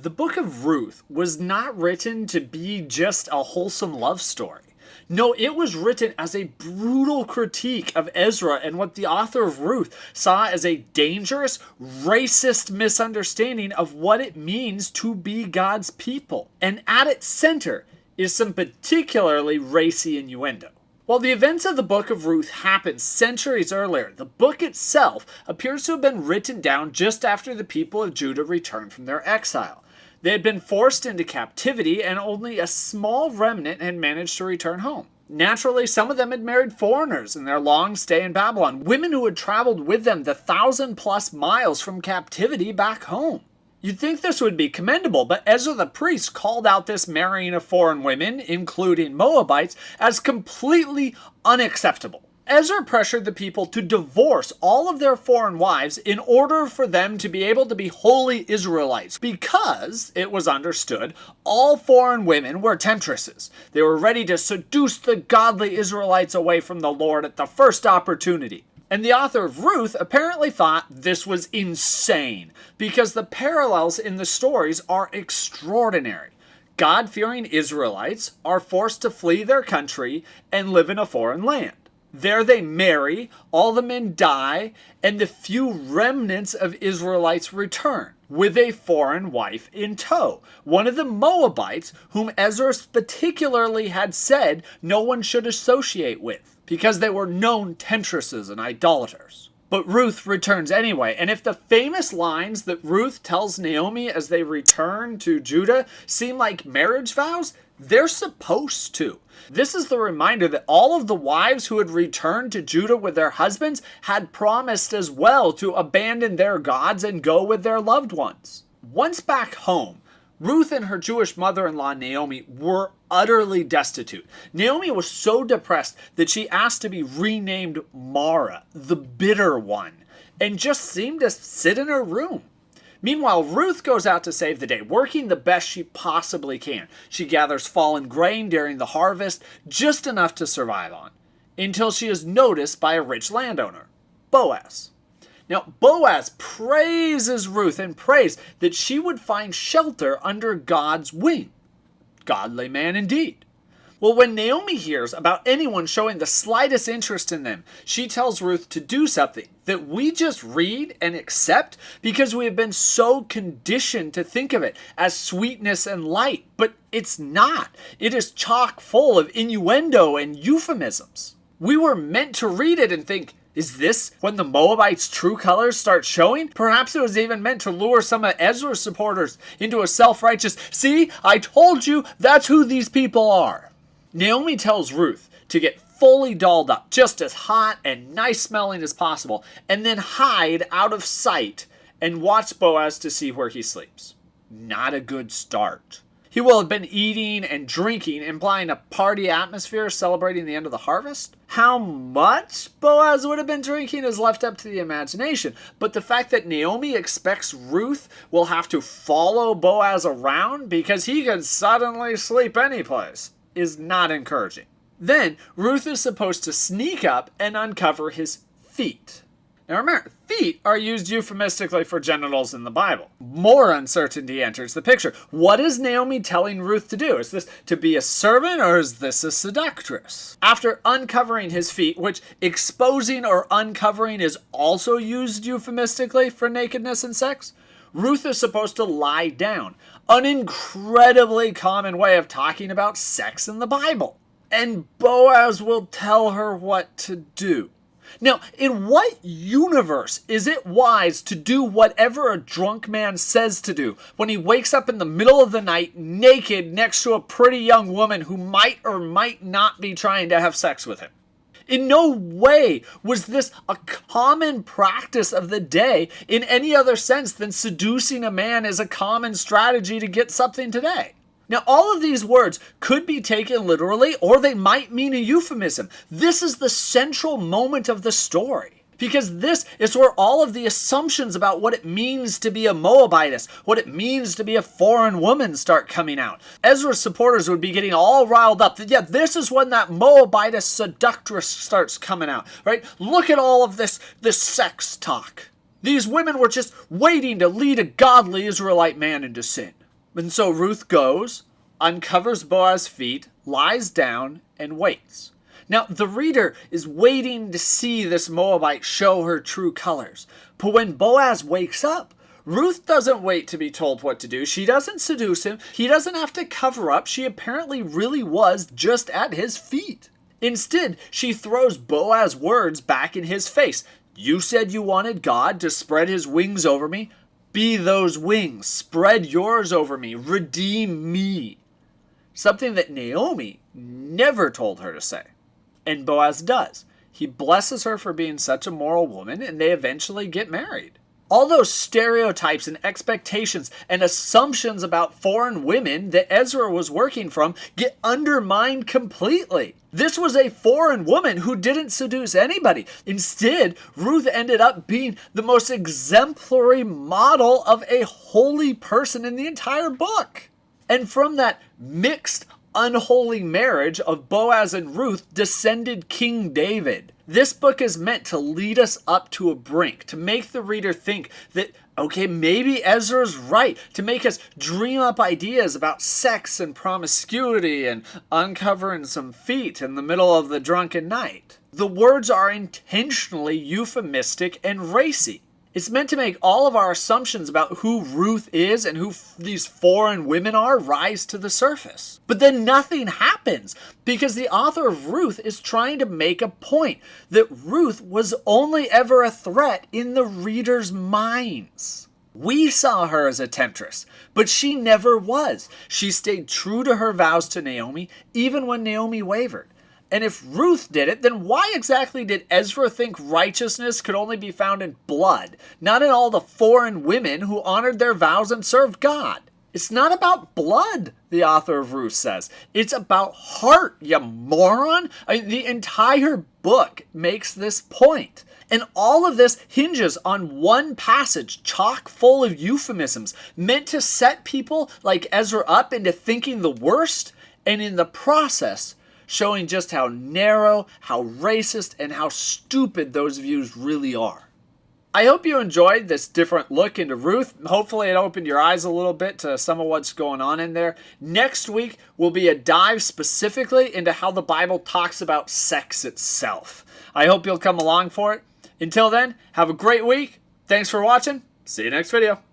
The book of Ruth was not written to be just a wholesome love story. No, it was written as a brutal critique of Ezra and what the author of Ruth saw as a dangerous, racist misunderstanding of what it means to be God's people. And at its center is some particularly racy innuendo. While the events of the book of Ruth happened centuries earlier, the book itself appears to have been written down just after the people of Judah returned from their exile. They had been forced into captivity, and only a small remnant had managed to return home. Naturally, some of them had married foreigners in their long stay in Babylon, women who had traveled with them the 1,000+ miles from captivity back home. You'd think this would be commendable, but Ezra the priest called out this marrying of foreign women, including Moabites, as completely unacceptable. Ezra pressured the people to divorce all of their foreign wives in order for them to be able to be holy Israelites, because, it was understood, all foreign women were temptresses. They were ready to seduce the godly Israelites away from the Lord at the first opportunity. And the author of Ruth apparently thought this was insane, because the parallels in the stories are extraordinary. God-fearing Israelites are forced to flee their country and live in a foreign land. There they marry, all the men die, and the few remnants of Israelites return, with a foreign wife in tow, one of the Moabites whom Ezra particularly had said no one should associate with, because they were known temptresses and idolaters. But Ruth returns anyway, and if the famous lines that Ruth tells Naomi as they return to Judah seem like marriage vows, they're supposed to. This is the reminder that all of the wives who had returned to Judah with their husbands had promised as well to abandon their gods and go with their loved ones. Once back home, Ruth and her Jewish mother-in-law Naomi were utterly destitute. Naomi was so depressed that she asked to be renamed Mara, the bitter one, and just seemed to sit in her room. Meanwhile, Ruth goes out to save the day, working the best she possibly can. She gathers fallen grain during the harvest, just enough to survive on, until she is noticed by a rich landowner, Boaz. Now, Boaz praises Ruth and prays that she would find shelter under God's wing. Godly man indeed. Well, when Naomi hears about anyone showing the slightest interest in them, she tells Ruth to do something that we just read and accept because we have been so conditioned to think of it as sweetness and light. But it's not. It is chock full of innuendo and euphemisms. We were meant to read it and think, is this when the Moabites' true colors start showing? Perhaps it was even meant to lure some of Ezra's supporters into a self-righteous, see, I told you that's who these people are. Naomi tells Ruth to get fully dolled up, just as hot and nice smelling as possible, and then hide out of sight and watch Boaz to see where he sleeps. Not a good start. He will have been eating and drinking, implying a party atmosphere celebrating the end of the harvest. How much Boaz would have been drinking is left up to the imagination, but the fact that Naomi expects Ruth will have to follow Boaz around because he could suddenly sleep anyplace is not encouraging. Then, Ruth is supposed to sneak up and uncover his feet. Now remember, feet are used euphemistically for genitals in the Bible. More uncertainty enters the picture. What is Naomi telling Ruth to do? Is this to be a servant or is this a seductress? After uncovering his feet, which exposing or uncovering is also used euphemistically for nakedness and sex, Ruth is supposed to lie down, an incredibly common way of talking about sex in the Bible. And Boaz will tell her what to do. Now, in what universe is it wise to do whatever a drunk man says to do when he wakes up in the middle of the night naked next to a pretty young woman who might or might not be trying to have sex with him? In no way was this a common practice of the day in any other sense than seducing a man is a common strategy to get something today. Now, all of these words could be taken literally, or they might mean a euphemism. This is the central moment of the story, because this is where all of the assumptions about what it means to be a Moabitess, what it means to be a foreign woman start coming out. Ezra's supporters would be getting all riled up that, yeah, this is when that Moabitess seductress starts coming out, right? Look at all of this sex talk. These women were just waiting to lead a godly Israelite man into sin. And so Ruth goes, uncovers Boaz's feet, lies down, and waits. Now, the reader is waiting to see this Moabite show her true colors. But when Boaz wakes up, Ruth doesn't wait to be told what to do. She doesn't seduce him. He doesn't have to cover up. She apparently really was just at his feet. Instead, she throws Boaz's words back in his face. You said you wanted God to spread his wings over me. Be those wings. Spread yours over me. Redeem me. Something that Naomi never told her to say. And Boaz does. He blesses her for being such a moral woman, and they eventually get married. All those stereotypes and expectations and assumptions about foreign women that Ezra was working from get undermined completely. This was a foreign woman who didn't seduce anybody. Instead, Ruth ended up being the most exemplary model of a holy person in the entire book. And from that mixed, unholy marriage of Boaz and Ruth descended King David. This book is meant to lead us up to a brink, to make the reader think that, okay, maybe Ezra's right, to make us dream up ideas about sex and promiscuity and uncovering some feet in the middle of the drunken night. The words are intentionally euphemistic and racy. It's meant to make all of our assumptions about who Ruth is and who these foreign women are rise to the surface. But then nothing happens because the author of Ruth is trying to make a point that Ruth was only ever a threat in the reader's minds. We saw her as a temptress, but she never was. She stayed true to her vows to Naomi, even when Naomi wavered. And if Ruth did it, then why exactly did Ezra think righteousness could only be found in blood, not in all the foreign women who honored their vows and served God? It's not about blood, the author of Ruth says. It's about heart, you moron. The entire book makes this point. And all of this hinges on one passage chock full of euphemisms meant to set people like Ezra up into thinking the worst, and in the process, showing just how narrow, how racist, and how stupid those views really are. I hope you enjoyed this different look into Ruth. Hopefully it opened your eyes a little bit to some of what's going on in there. Next week will be a dive specifically into how the Bible talks about sex itself. I hope you'll come along for it. Until then, have a great week. Thanks for watching. See you next video.